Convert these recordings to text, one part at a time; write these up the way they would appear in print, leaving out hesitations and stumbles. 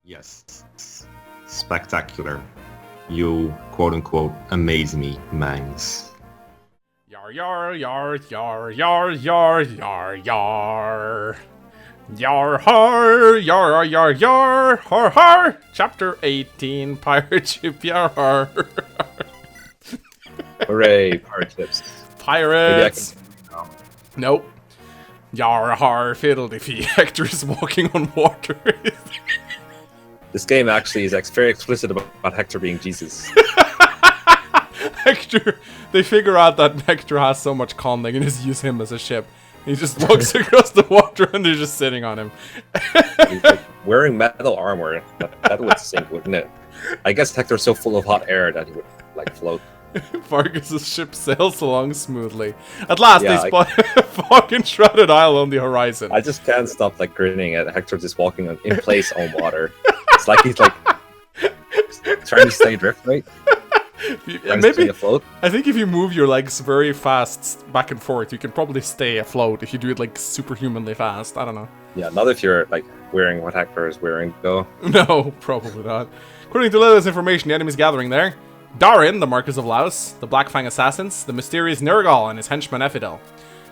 Yes, spectacular. You quote-unquote amaze me, Mangs. Yar yar yar yar yar yar yar yar. Yar har yar yar yar har har. Chapter 18, Pirate Ship Yar har. Hooray, pirate ships. Pirates. Nope. Yar har fiddle-dee-fee. Hector is walking on water. This game actually is very explicit about Hector being Jesus. Hector, they figure out that Hector has so much con they can just use him as a ship. He just walks across the water and they're just sitting on him. He's like wearing metal armor. That would sink, wouldn't it? I guess Hector's so full of hot air that he would like float. Vargas's ship sails along smoothly. At last, they spot a fucking shrouded isle on the horizon. I just can't stop like grinning at Hector just walking in place on water. It's like he's like trying to stay drift, right? Maybe afloat. I think if you move your legs very fast back and forth, you can probably stay afloat if you do it like superhumanly fast. I don't know. Yeah, not if you're like wearing what Hector is wearing, though. No, probably not. According to Lilith's information, the enemy's gathering there. Darin, the Marquis of Laos, the Black Fang Assassins, the mysterious Nergal, and his henchman Ephidel.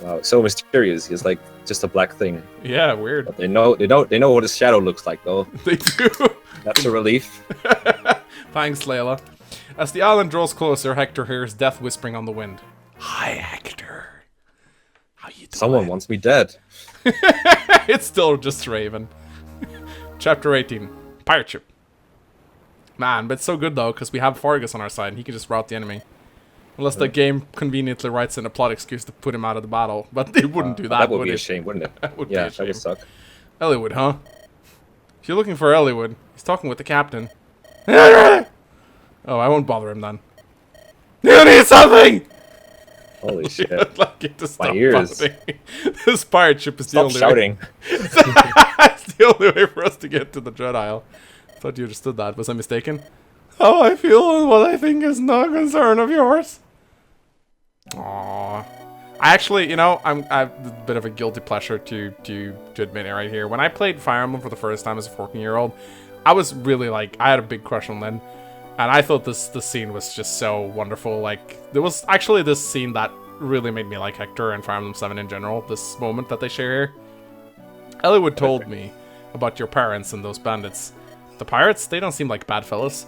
Wow, so mysterious. He's like just a black thing. Yeah, weird. But they know what his shadow looks like, though. They do. That's a relief. Thanks, Layla. As the island draws closer, Hector hears death whispering on the wind. Hi, Hector. How you doing? Someone wants me dead. It's still just Raven. Chapter 18. Pirate Ship. Man, but it's so good though, because we have Vargas on our side, and he can just rout the enemy. Unless the game conveniently writes in a plot excuse to put him out of the battle. But they wouldn't do that, That would be a shame, wouldn't it? That would be a shame. That would suck. Eliwood, huh? If you're looking for Eliwood, he's talking with the captain. Oh, I won't bother him then. You need something! Holy shit. I'd like it to stop. My ears. This pirate ship is the only shouting. way. It's the only way for us to get to the Dread Isle. I thought you understood that. Was I mistaken? How I feel and what I think is no concern of yours. Aww. I actually, you know, I have a bit of a guilty pleasure to admit it right here. When I played Fire Emblem for the first time as a 14-year-old, I was really like, I had a big crush on Lyn. And I thought this scene was just so wonderful. Like, there was actually this scene that really made me like Hector and Fire Emblem 7 in general. This moment that they share here. Eliwood told me about your parents and those bandits. The pirates, they don't seem like bad fellas.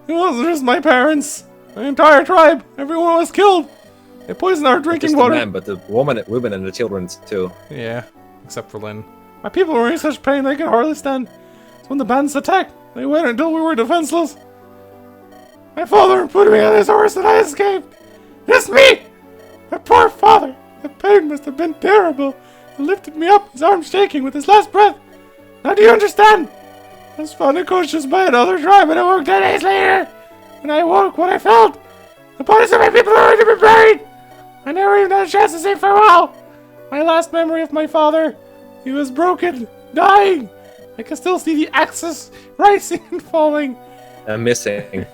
It wasn't just my parents. The entire tribe. Everyone was killed. They poisoned our drinking water. The men, but the women and the children too. Yeah, except for Lyn. My people were in such pain they could hardly stand. So when the bandits attacked, they waited until we were defenseless. My father put me on his horse and I escaped. It's me! My poor father. The pain must have been terrible. He lifted me up, his arm shaking with his last breath. Now do you understand? I was found unconscious by another tribe and I woke 10 days later. And I woke what I felt. The bodies of my people are ready to be buried. I never even had a chance to say farewell. My last memory of my father. He was broken, dying. I can still see the axis rising and falling. I'm missing.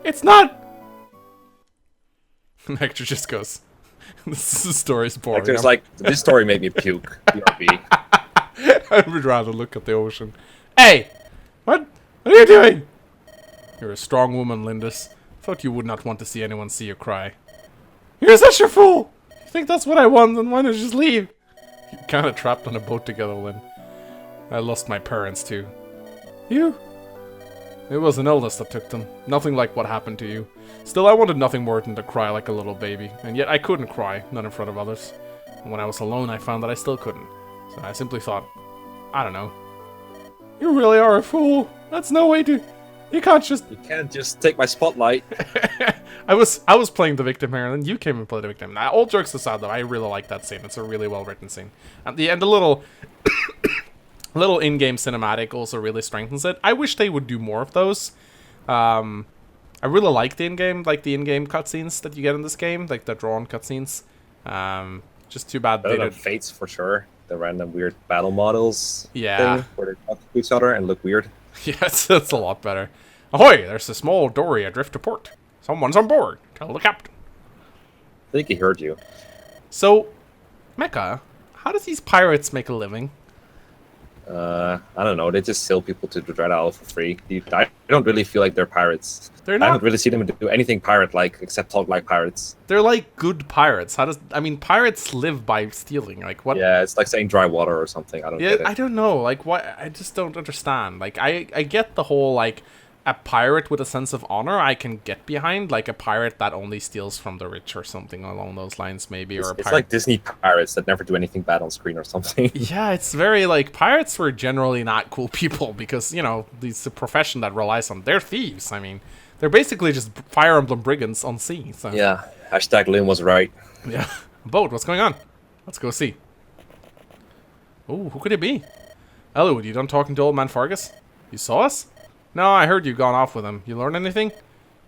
It's not. And Hector just goes, this story's boring. Hector's like, this story made me puke. BRB. I would rather look at the ocean. Hey! What are you doing? You're a strong woman, Lindis. Thought you would not want to see anyone see you cry. You're such a fool! You think that's what I want, then why not just leave? You're kinda trapped on a boat together, Lyn. I lost my parents, too. You? It was an illness that took them. Nothing like what happened to you. Still, I wanted nothing more than to cry like a little baby. And yet I couldn't cry, not in front of others. And when I was alone, I found that I still couldn't. So I simply thought, I don't know. You really are a fool. That's no way to... You can't just take my spotlight. I was playing the victim here, and then you came and played the victim. Now, all jokes aside, though, I really like that scene. It's a really well-written scene. And the little... little in-game cinematic also really strengthens it. I wish they would do more of those. I really like the in-game cutscenes that you get in this game, like the drawn cutscenes. Just too bad they did. Fates for sure. The random weird battle models. Yeah. Thing, where they talk to each other and look weird. Yes, that's a lot better. Ahoy! There's a small dory adrift to port. Someone's on board. Tell the captain. I think he heard you. So, Mecha, how does these pirates make a living? I don't know. They just sell people to the Dread Isle for free. I don't really feel like they're pirates. They're I not. haven't really seen them do anything pirate-like except talk like pirates. They're like good pirates. I mean, pirates live by stealing. Like what? Yeah, it's like saying dry water or something. I don't Yeah, get it. I don't know. Like why? I just don't understand. Like I get the whole like a pirate with a sense of honor. I can get behind like a pirate that only steals from the rich or something along those lines, maybe. It's, or a it's pirate. like Disney pirates that never do anything bad on screen or something. Yeah, it's very like pirates were generally not cool people because it's a profession that relies on they're thieves. I mean, they're basically just Fire Emblem brigands on sea. So. Yeah. Hashtag Lynn was right. Yeah. Boat, what's going on? Let's go see. Oh, who could it be? Elwood, you done talking to old man Fargus? You saw us? No, I heard you gone off with him. You learn anything?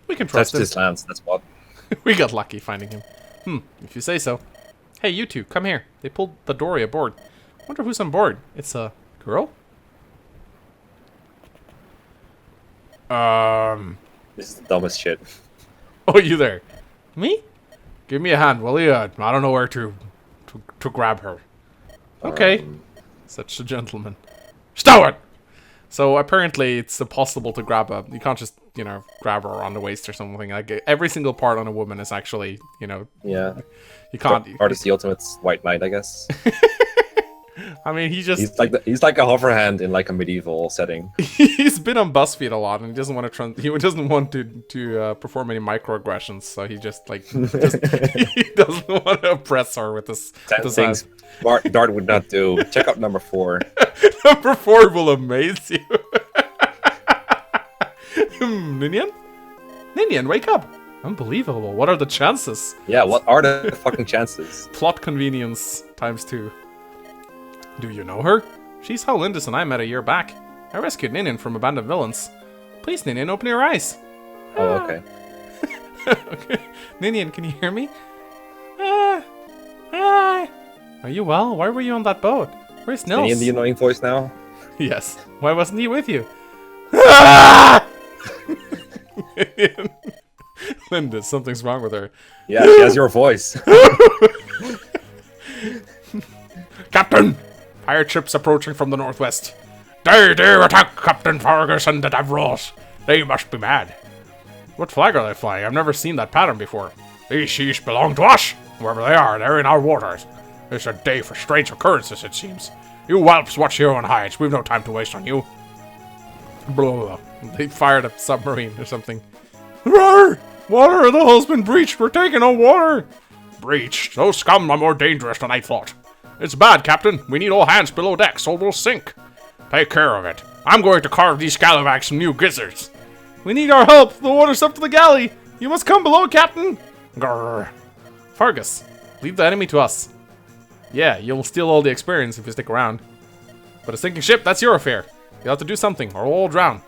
We can trust That's him. his lance. That's what. We got lucky finding him. If you say so. Hey, you two, come here. They pulled the dory aboard. Wonder who's on board. It's a girl? This is the dumbest shit. Oh, you there? Me? Give me a hand, will you? I don't know where to grab her. Okay. Such a gentleman. Stow it! So apparently it's impossible to grab a... You can't just, grab her on the waist or something. Like every single part on a woman is actually, Yeah. you can't... Art is the ultimate white knight, I guess. I mean, he's He's like a hover hand in like a medieval setting. he's been on BuzzFeed a lot, and he doesn't want to perform any microaggressions. So he just he doesn't want to oppress her with this. 10 things Dart would not do. Check out number 4. Number 4 will amaze you. Ninian? Ninian, wake up! Unbelievable. What are the chances? Yeah, what are the fucking chances? Plot convenience times 2. Do you know her? She's how Lindis and I met a year back. I rescued Ninian from abandoned villains. Please, Ninian, open your eyes. Oh, okay. Okay. Ninian, can you hear me? Are you well? Why were you on that boat? Where's Nils? Any in the annoying voice now? Yes. Why wasn't he with you? Linda, something's wrong with her. Yeah, she has your voice. Captain! Pirate ships approaching from the northwest. They dare attack Captain Fargus and the Davros. They must be mad. What flag are they flying? I've never seen that pattern before. These seas belong to us. Wherever they are, they're in our waters. It's a day for strange occurrences, it seems. You whelps watch your own hides. We've no time to waste on you. Blah, blah, blah. They fired a submarine or something. Roar! Water! The hull's been breached. We're taking on water. Breached? Those scum are more dangerous than I thought. It's bad, Captain. We need all hands below decks or we'll sink. Take care of it. I'm going to carve these scallywags some new gizzards. We need our help. The water's up to the galley. You must come below, Captain. Grrr. Fargus, leave the enemy to us. Yeah, you'll steal all the experience if you stick around. But a sinking ship, that's your affair. You'll have to do something, or we'll all drown.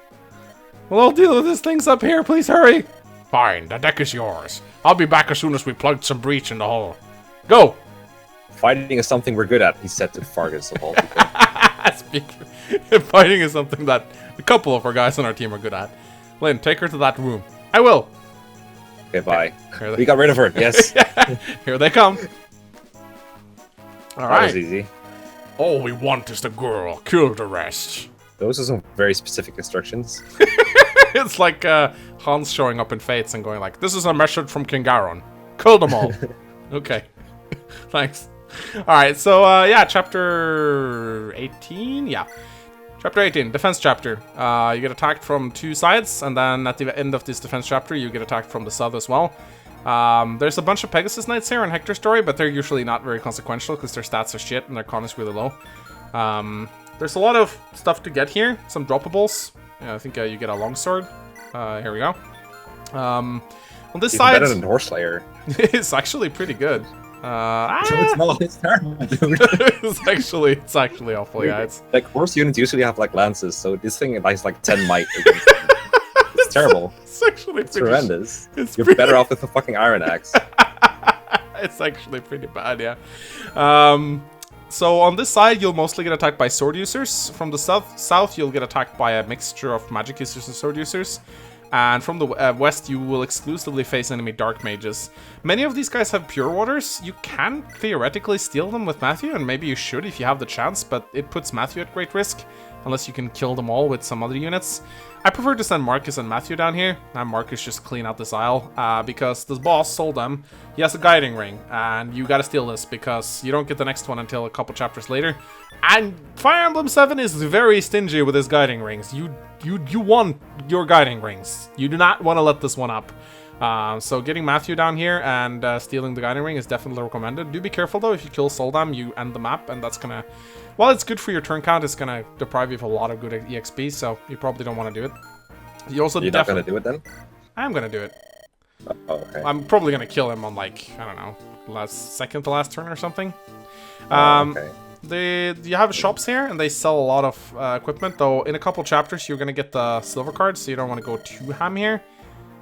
Well, I'll deal with this things up here. Please hurry. Fine, the deck is yours. I'll be back as soon as we plugged some breach in the hull. Go. Fighting is something we're good at, he said to Fargus of all people. Fighting is something that a couple of our guys on our team are good at. Lynn, take her to that room. I will. Okay, bye. Here We got rid of her, yes. Here they come. That was easy. All we want is the girl. Kill the rest. Those are some very specific instructions. It's like Hans showing up in Fates and going like, this is a message from King Garon. Kill them all. Okay. Thanks. Alright, so yeah, chapter 18? Yeah. Chapter 18, defense chapter. You get attacked from 2 sides, and then at the end of this defense chapter, you get attacked from the south as well. There's a bunch of Pegasus Knights here in Hector's story, but they're usually not very consequential because their stats are shit and their con is really low. There's a lot of stuff to get here. Some droppables. Yeah, I think you get a longsword. Here we go. On this Even side, better than Horslayer. it's actually pretty good. It's not. It's terrible, dude. it's actually awful. Yeah, it's like horse units usually have like lances, so this thing has like 10 might against them. It's terrible. It's actually It's horrendous. It's You're better off with a fucking iron axe. It's actually pretty bad, yeah. So on this side, you'll mostly get attacked by sword users. From the south, you'll get attacked by a mixture of magic users and sword users. And from the west, you will exclusively face enemy dark mages. Many of these guys have pure waters. You can theoretically steal them with Matthew, and maybe you should if you have the chance, but it puts Matthew at great risk, unless you can kill them all with some other units. I prefer to send Marcus and Matthew down here, and Marcus just clean out this isle, because this boss sold them. He has a guiding ring, and you gotta steal this, because you don't get the next one until a couple chapters later. And Fire Emblem 7 is very stingy with his guiding rings. You want your guiding rings. You do not want to let this one up. So getting Matthew down here and stealing the guiding ring is definitely recommended. Do be careful though, if you kill Soldam, you end the map, and that's gonna... While it's good for your turn count, it's gonna deprive you of a lot of good EXP, so you probably don't want to do it. You also You're not gonna do it then? I am gonna do it. Oh, okay. I'm probably gonna kill him on, like, I don't know, second to last turn or something. Okay. You have shops here, and they sell a lot of equipment, though in a couple chapters you're gonna get the silver cards, so you don't want to go too ham here.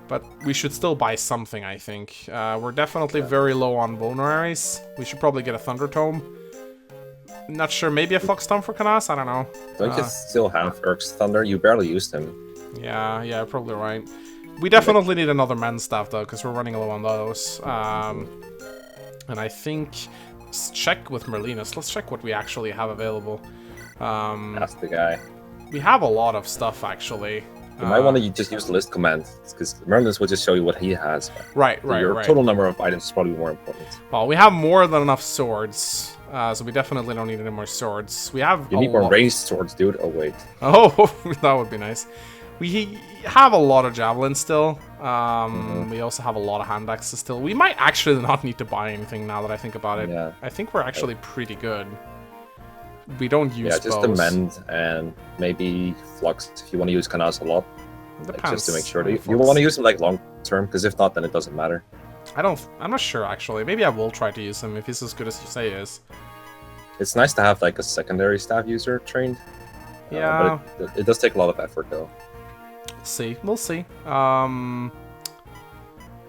But we should still buy something, I think. We're definitely very low on vulneraries. We should probably get a Thunder Tome. Not sure, maybe a Flux Tome for Canas? I don't know. Don't you still have Eric's Thunder? You barely used him. Yeah, probably right. We definitely need another men's staff, though, because we're running low on those. And I think... Let's check with Merlinus. Let's check what we actually have available. That's the guy. We have a lot of stuff, actually. You might want to just use the list command, because Merlinus will just show you what he has. Right. Your total number of items is probably more important. Well, we have more than enough swords, so we definitely don't need any more swords. We have You need more ranged swords, dude. Oh, wait. Oh, that would be nice. We have a lot of javelins still. We also have a lot of hand axes still. We might actually not need to buy anything now that I think about it. Yeah. I think we're actually pretty good. We don't use just bows. the mend and maybe flux if you want to use Canas a lot. Like, just to make sure that you want to use them like long term, because if not, then it doesn't matter. I'm not sure actually. Maybe I will try to use him if he's as good as you say he is. It's nice to have like a secondary staff user trained. Yeah. But it does take a lot of effort though. We'll see.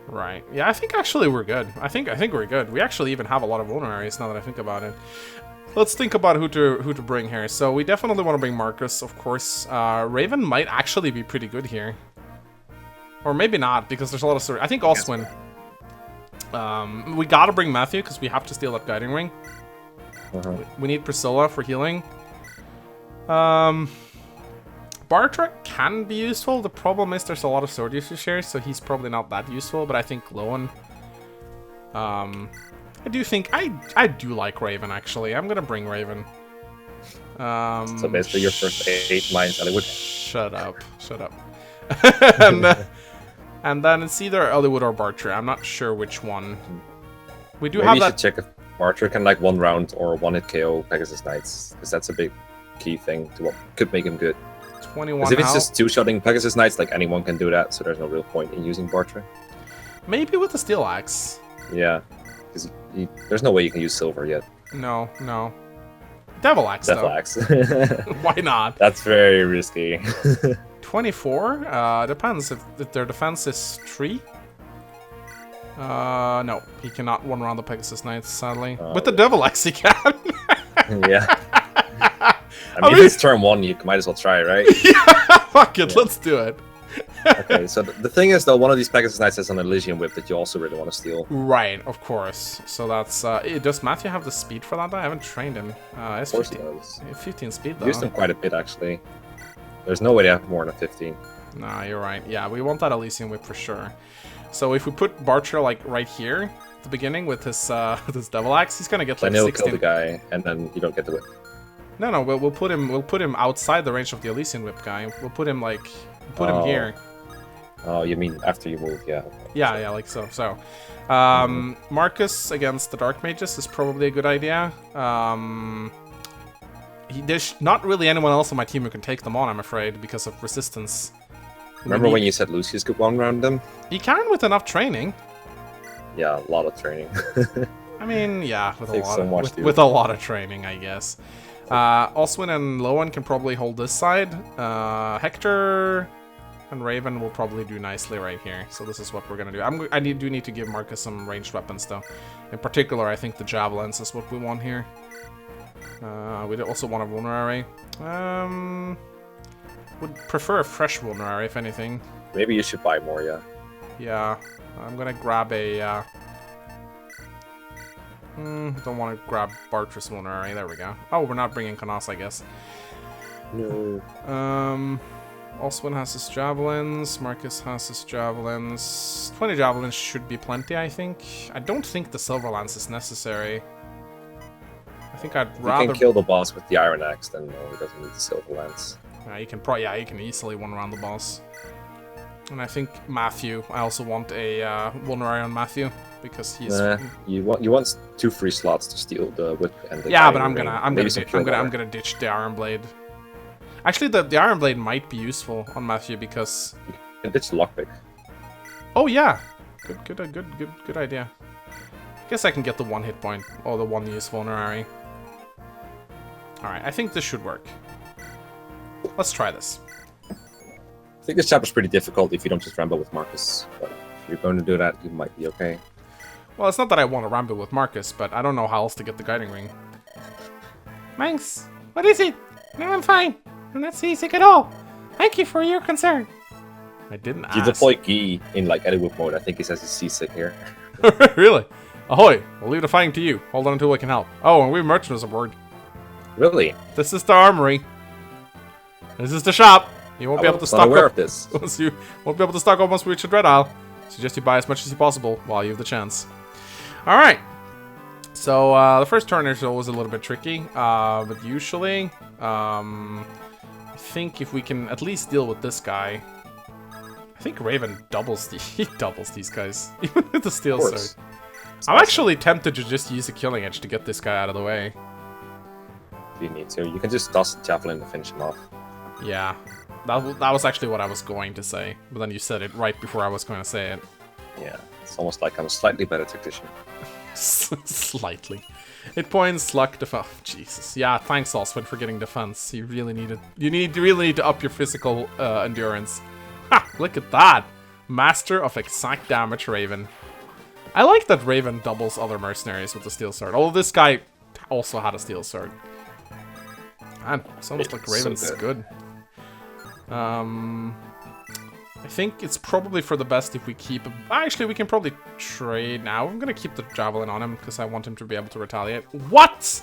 Right. Yeah, I think actually we're good. I think we're good. We actually even have a lot of vulneraries now that I think about it. Let's think about who to bring here. So we definitely want to bring Marcus, of course. Raven might actually be pretty good here. Or maybe not, because there's a lot of story. I think Oswin. We gotta bring Matthew, because we have to steal that guiding ring. We need Priscilla for healing. Bartra can be useful. The problem is there's a lot of sword usage here, so he's probably not that useful, but I think Lowen... I do think... I do like Raven, actually. I'm gonna bring Raven. So basically your first 8 mines, Hollywood. Shut up. And then it's either Hollywood or Bartra. I'm not sure which one. We do have that... Maybe you should check if Bartra can like 1 round or 1-hit KO Pegasus Knights, because that's a big key thing to what could make him good. 21 Because if it's out. just 2-shotting Pegasus Knights, like anyone can do that, so there's no real point in using Bartra. Maybe with the Steel Axe. Yeah, because there's no way you can use silver yet. No. Devil Axe, Devil though. Axe. Why not? That's very risky. 24? Depends if their defense is 3. No, he cannot one round the Pegasus Knights, sadly. With the Devil Axe, he can. Yeah. I mean, if it's turn 1, you might as well try, right? Yeah, fuck it, let's do it. Okay, so the thing is, though, one of these Pegasus Knights has an Elysian Whip that you also really want to steal. Right, of course. So that's... does Matthew have the speed for that? I haven't trained him. Of course he does. 15 speed, though. Used him quite a bit, actually. There's no way to have more than 15. Nah, you're right. Yeah, we want that Elysian Whip for sure. So if we put Bartra, like, right here at the beginning with his this Devil Axe, he's gonna get, like, Then he'll 16... kill the guy, and then you don't get the whip. No, we'll put him outside the range of the Elysian Whip guy. We'll put him, like... him here. Oh, you mean after you move, yeah. Yeah, like so. So, Marcus against the Dark Mages is probably a good idea. There's not really anyone else on my team who can take them on, I'm afraid, because of resistance. Remember when you said Lucius could one-round them? He can with enough training. Yeah, a lot of training. I mean, yeah, with Takes a lot of training, I guess. Oswin and Lowen can probably hold this side. Hector and Raven will probably do nicely right here. So this is what we're gonna do. I do need to give Marcus some ranged weapons, though. In particular, I think the javelins is what we want here. We also want a vulnerary. Would prefer a fresh vulnerary, if anything. Maybe you should buy more, yeah. Yeah, I'm gonna grab a, don't want to grab Bartress Vulnerary. There we go. Oh, we're not bringing Canas, I guess. No. Oswin has his javelins. Marcus has his javelins. 20 javelins should be plenty, I think. I don't think the Silver Lance is necessary. I think I'd rather... You can kill the boss with the Iron Axe, then no, he doesn't need the Silver Lance. You can you can easily one-round the boss. And I think Matthew, I also want a Vulnerary on Matthew, because he's... you want 2 free slots to steal the whip and the... Yeah, but I'm gonna ditch the Iron Blade. Actually, the Iron Blade might be useful on Matthew because... You can ditch the lockpick. Oh yeah, good idea. Guess I can get the 1 hit point or the 1 use Vulnerary. All right, I think this should work. Let's try this. I think this chapter's pretty difficult if you don't just ramble with Marcus, but if you're going to do that, you might be okay. Well, it's not that I want to ramble with Marcus, but I don't know how else to get the guiding ring. Mangs, what is it? No, I'm fine. I'm not seasick at all. Thank you for your concern. I didn't ask. You deploy Guy in like edit whip mode. I think he says he's seasick here. Really? Ahoy! We'll leave the fighting to you. Hold on until we can help. Oh, and we have merchants aboard. Really? This is the armory. This is the shop. You won't be able to stock aware up. Of this. You won't be able to stock up once we reach the Dread Isle. Suggest you buy as much as possible while you have the chance. All right. So the first turn is always a little bit tricky, but usually, I think if we can at least deal with this guy, I think Raven doubles he doubles these guys even with the steel sword. I'm actually tempted to just use a killing edge to get this guy out of the way. If you need to, you can just toss the javelin to finish him off. Yeah. That was actually what I was going to say, but then you said it right before I was going to say it. Yeah, it's almost like I'm a slightly better tactician. Slightly. Hit points, luck, defense. Oh, Jesus. Yeah, thanks, Oswin, for getting defense. You really need to up your physical endurance. Ha! Look at that! Master of exact damage, Raven. I like that Raven doubles other mercenaries with the steel sword. Although this guy also had a steel sword. Man, it's almost like Raven's so good. I think it's probably for the best if we keep... Actually, we can probably trade now. I'm gonna keep the javelin on him because I want him to be able to retaliate. What?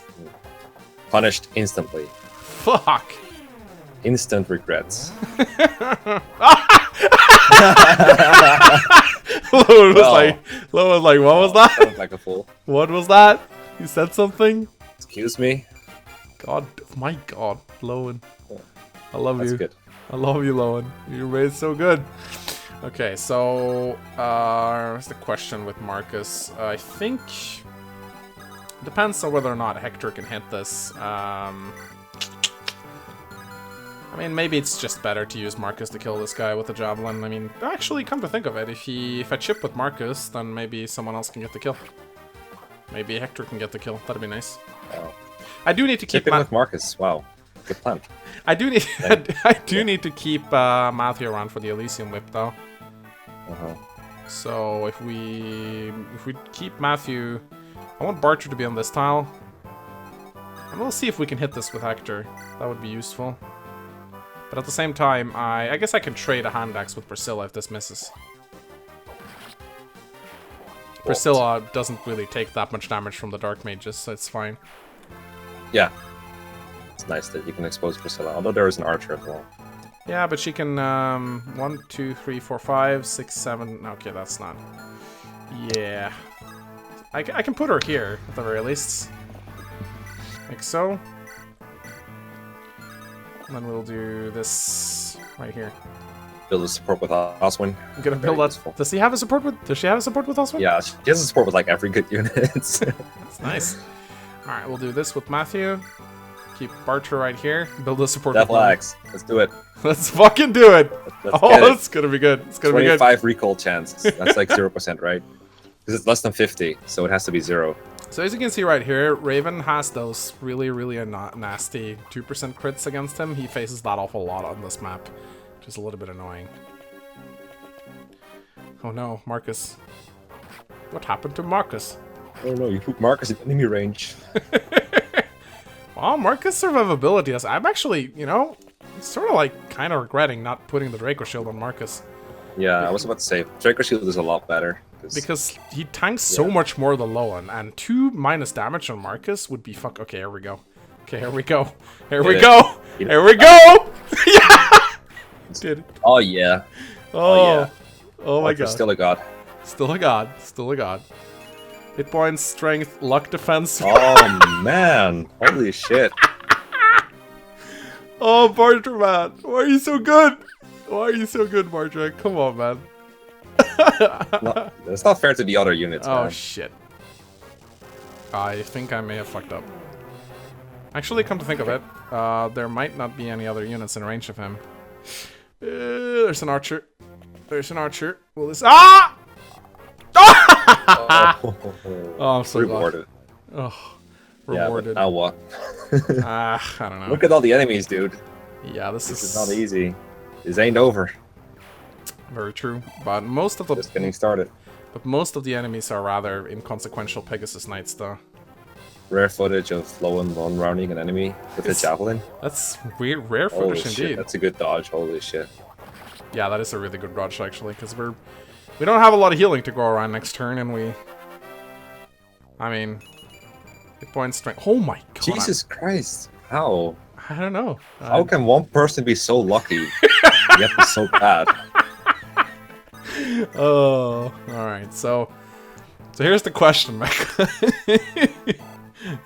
Punished instantly. Fuck. Instant regrets. Lowen was like, what was that? Sounds like a fool. What was that? You said something? Excuse me? God, my God, Lowen. I love That's you. Good. I love you, Lowen. You made so good. Okay, so what's the question with Marcus? I think depends on whether or not Hector can hit this. I mean, maybe it's just better to use Marcus to kill this guy with a javelin. I mean, actually, come to think of it, if I chip with Marcus, then maybe someone else can get the kill. Maybe Hector can get the kill. That'd be nice. Wow. I do need to keep with Marcus. Wow, good plan. I do need to keep Matthew around for the Elysium Whip though. So if we keep Matthew, I want Barcher to be on this tile, and we'll see if we can hit this with Hector. That would be useful. But at the same time, I guess I can trade a hand axe with Priscilla if this misses. Priscilla doesn't really take that much damage from the Dark Mages, so it's fine. Yeah. It's nice that you can expose Priscilla, although there is an archer as well. Yeah, but she can, 1, 2, 3, 4, 5, 6, 7... Okay, that's not... Yeah. I can put her here, at the very least. Like so. And then we'll do this right here. Build a support with Oswin. I'm gonna build that. Does she have a support with Oswin? Yeah, she has a support with like every good unit. That's nice. Alright, we'll do this with Matthew. Keep Barcher right here. Build a support Devil Axe. Let's do it. Let's fucking do it! It's gonna be good. It's gonna be good. 25 recall chance. That's like 0%, right? Because it's less than 50, so it has to be 0. So as you can see right here, Raven has those really nasty 2% crits against him. He faces that awful lot on this map, which is a little bit annoying. Oh no, Marcus. What happened to Marcus? Oh no, you put Marcus in enemy range. Well, Marcus' survivability is... I'm actually, you know, sort of like kind of regretting not putting the Draco Shield on Marcus. Yeah, I was about to say, Striker Shield is a lot better. Because he tanks so much more than Lowen, and 2 minus damage on Marcus would be fuck. Okay, here we go. Okay, here we go. Here we go. Here we go. Yeah. Did it. Oh yeah. Oh yeah. Oh my god. Still a god. Still a god. Still a god. Hit points, strength, luck, defense. Oh man. Holy shit. Oh, Bartra, man. Why are you so good? Why are you so good, Bartra? Come on, man. No, it's not fair to the other units, Oh, man. shit. I think I may have fucked up. Actually, come to think of it, there might not be any other units in range of him. There's an archer. There's an archer. Will this... Ah! Oh, I'm so rewarded. glad. Oh, Yeah, rewarded. but now what? I don't know. Look at all the enemies, dude. Yeah, This is not easy. This ain't over. Very true. But most of the Just getting started. But most of the enemies are rather inconsequential Pegasus Knights, though. Rare footage of Lowen one-rounding an enemy with a javelin. That's weird, rare Holy footage shit, indeed. that's a good dodge. Holy shit. Yeah, that is a really good dodge actually, because we don't have a lot of healing to go around next turn, and I mean, hit point strength. Oh my god! Jesus Christ! How? I don't know. How can one person be so lucky yet be so bad? Oh, all right. So here's the question, Mecca.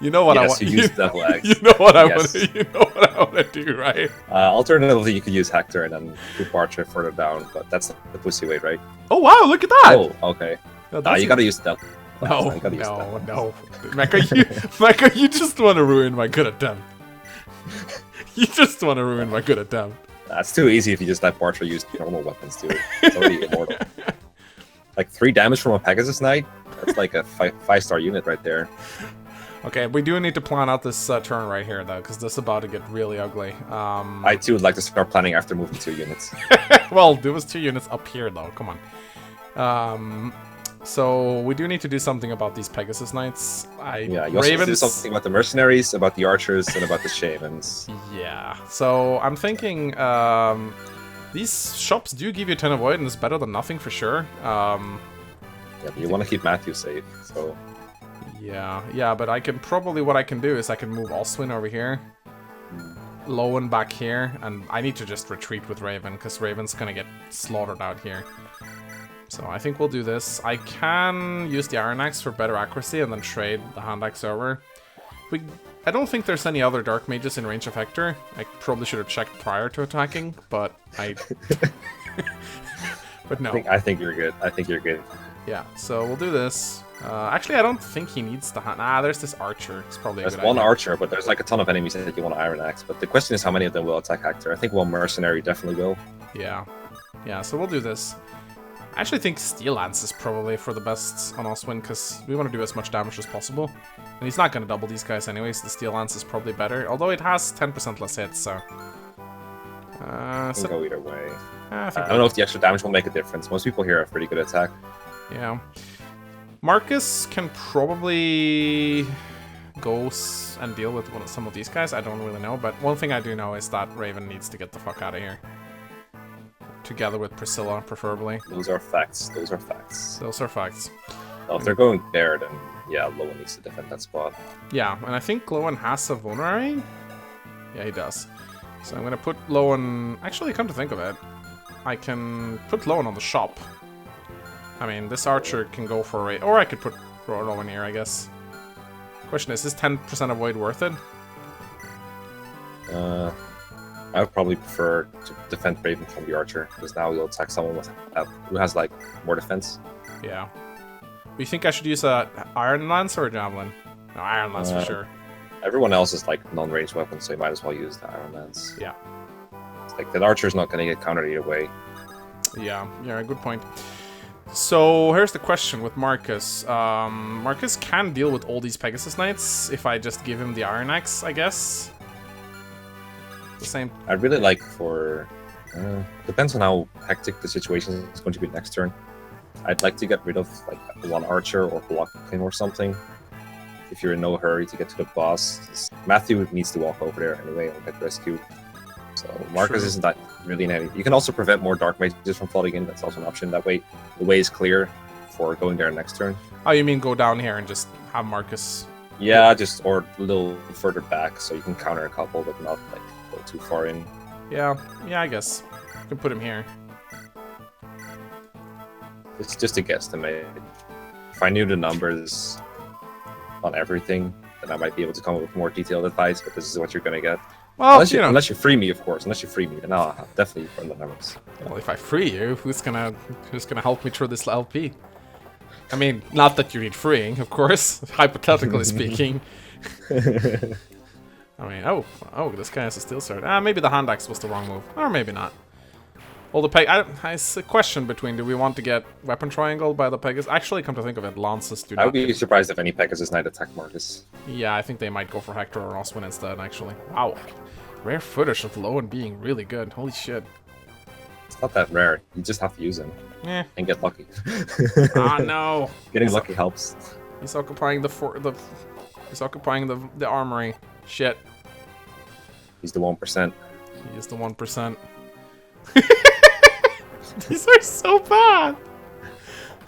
You know what I want. You use Devil Eggs. You know what I Yes. want. You know what I want to do, right? Alternatively, you could use Hector and then put Archer further down, but that's the pussy weight, right? Oh wow! Look at that. Oh, okay. No, You gotta use Devil. No, You gotta use no, Devil. no. Mecca, you just want to ruin my good attempt. You just want to ruin my good attempt. That's too easy if you just let Archer use normal weapons, dude. It's already immortal. Like 3 damage from a Pegasus Knight? That's like a 5-star unit right there. Okay, we do need to plan out this turn right here, though, because this is about to get really ugly. I too would like to start planning after moving 2 units. Well, there was 2 units up here, though. Come on. So we do need to do something about these Pegasus Knights. Yeah, you also have to do something about the mercenaries, about the archers, and about the shamans. Yeah. So I'm thinking these shops do give you 10 avoidance, better than nothing for sure. Yeah, but you want to keep Matthew safe, so... Yeah, but I can probably, what I can do is I can move Oswin over here, Lowen back here, and I need to just retreat with Raven, because Raven's gonna get slaughtered out here. So I think we'll do this. I can use the Iron Axe for better accuracy and then trade the Hand Axe over. I don't think there's any other Dark Mages in range of Hector. I probably should have checked prior to attacking, but but no. I think you're good. I think you're good. Yeah, so we'll do this. Actually, I don't think he needs the hand. Ah, there's this archer. It's probably a There's good one idea. archer, but there's like a ton of enemies that you want to Iron Axe. But the question is how many of them will attack Hector. I think one mercenary definitely will. Yeah, so we'll do this. I actually think Steel Lance is probably for the best on Oswin, because we want to do as much damage as possible. And he's not going to double these guys anyway, so the Steel Lance is probably better. Although it has 10% less hits, so... Can go either way. I think I don't know if the extra damage will make a difference. Most people here have pretty good attack. Yeah. Marcus can probably go and deal with some of these guys. I don't really know, but one thing I do know is that Raven needs to get the fuck out of here. Together with Priscilla, preferably. Those are facts. Those are facts. Those are facts. Well, if they're going there, then yeah, Lowen needs to defend that spot. Yeah, and I think Lowen has a vulnerary. Yeah, he does. So I'm gonna put Lowen... Actually, come to think of it, I can put Lowen on the shop. I mean, this archer can go for a... Or I could put Lowen here, I guess. Question is 10% avoid worth it? I would probably prefer to defend Raven from the archer, because now he'll attack someone with who has like more defense. Yeah. Do you think I should use a Iron Lance or a Javelin? No, Iron Lance for sure. Everyone else is like non-ranged weapons, so you might as well use the Iron Lance. Yeah. It's like that archer's not going to get countered either way. Yeah, good point. So here's the question with Marcus. Marcus can deal with all these Pegasus Knights if I just give him the Iron Axe, I guess. The same. I'd really like for... depends on how hectic the situation is going to be next turn. I'd like to get rid of like one archer or block him or something. If you're in no hurry to get to the boss. Matthew needs to walk over there anyway or get rescued. So Marcus True. isn't that really in any. You can also prevent more dark mages from flooding in. That's also an option. That way, the way is clear for going there next turn. Oh, you mean go down here and just have Marcus? Yeah, just or a little further back so you can counter a couple, but not like go too far in. Yeah, I guess. You can put him here. It's just a guesstimate. If I knew the numbers on everything, then I might be able to come up with more detailed advice. But this is what you're gonna get. Well, unless you free me, of course. Unless you free me, then I'll definitely run the numbers. Well, if I free you, who's gonna help me through this LP? I mean, not that you need freeing, of course. Hypothetically speaking. I mean, oh, this guy has a steel sword. Maybe the hand axe was the wrong move, or maybe not. Well, the Peg. It's a question between: do we want to get weapon triangle by the Pegasus? Actually, come to think of it, lances do not. I would be surprised if any Pegasus Knight attack Marcus. Yeah, I think they might go for Hector or Oswin instead. Actually, wow, rare footage of Lowen being really good. Holy shit. It's not that rare. You just have to use him. Yeah. And get lucky. Ah no. Getting lucky helps. He's occupying He's occupying the armory. Shit. He's the 1%. He is the 1%. These are so bad.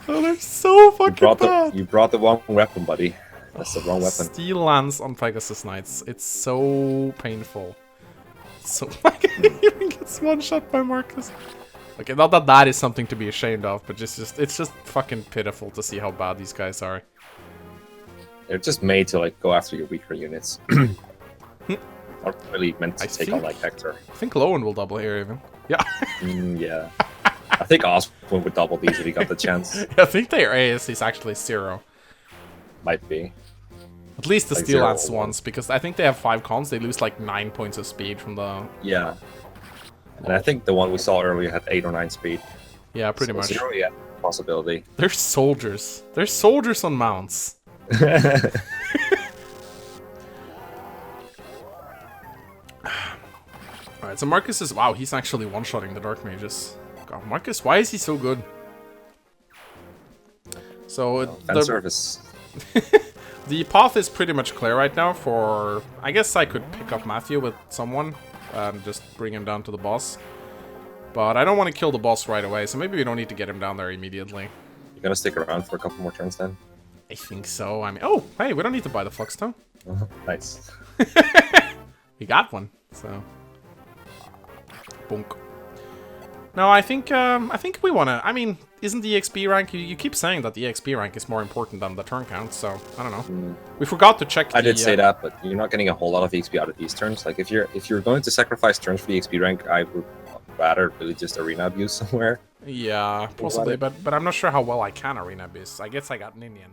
Oh, they're so fucking bad. You brought the wrong weapon, buddy. That's the wrong weapon. Steel lance on Pegasus Knights. It's so painful. So he even gets one shot by Marcus. Okay, not that that is something to be ashamed of, but it's just fucking pitiful to see how bad these guys are. They're just made to like go after your weaker units. Not really meant to take on like Hector. I think Lowen will double here even. Yeah. Yeah. I think Oswin would double these if he got the chance. I think their AS is actually 0. Might be. At least the like Steel Lance ones, because I think they have 5 cons. They lose like 9 points of speed from the... Yeah. And I think the one we saw earlier had 8 or 9 speed. Yeah, pretty much. 0, yeah, possibility. They're soldiers. They're soldiers on mounts. Alright, so Marcus is... Wow, he's actually one-shotting the Dark Mages. God, Marcus, why is he so good? So... Fan service. The path is pretty much clear right now for... I guess I could pick up Matthew with someone and just bring him down to the boss. But I don't want to kill the boss right away, so maybe we don't need to get him down there immediately. You're gonna stick around for a couple more turns then? I think so. I mean... Oh, hey, we don't need to buy the Flux-Stone. Nice. We got one, so... Bonk. No, I think we wanna... I mean, isn't the EXP rank... You keep saying that the EXP rank is more important than the turn count, so I don't know. We forgot to check I did say that, but you're not getting a whole lot of EXP out of these turns. Like, if you're going to sacrifice turns for the EXP rank, I would rather really just arena abuse somewhere. Yeah, possibly, but I'm not sure how well I can arena abuse. I guess I got Ninian.